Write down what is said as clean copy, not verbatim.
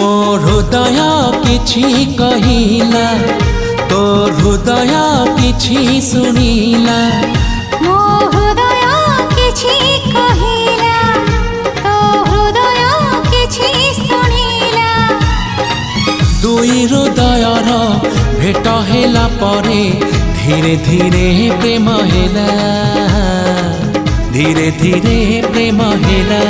मो हृदय किछि कहिला तो हृदय किछि सुनिला। मो हृदय किछि कहिला तो हृदय किछि सुनिला। दुई हृदयर भेट हेला परे धीरे धीरे प्रेम हेला, धीरे धीरे प्रेम हेला।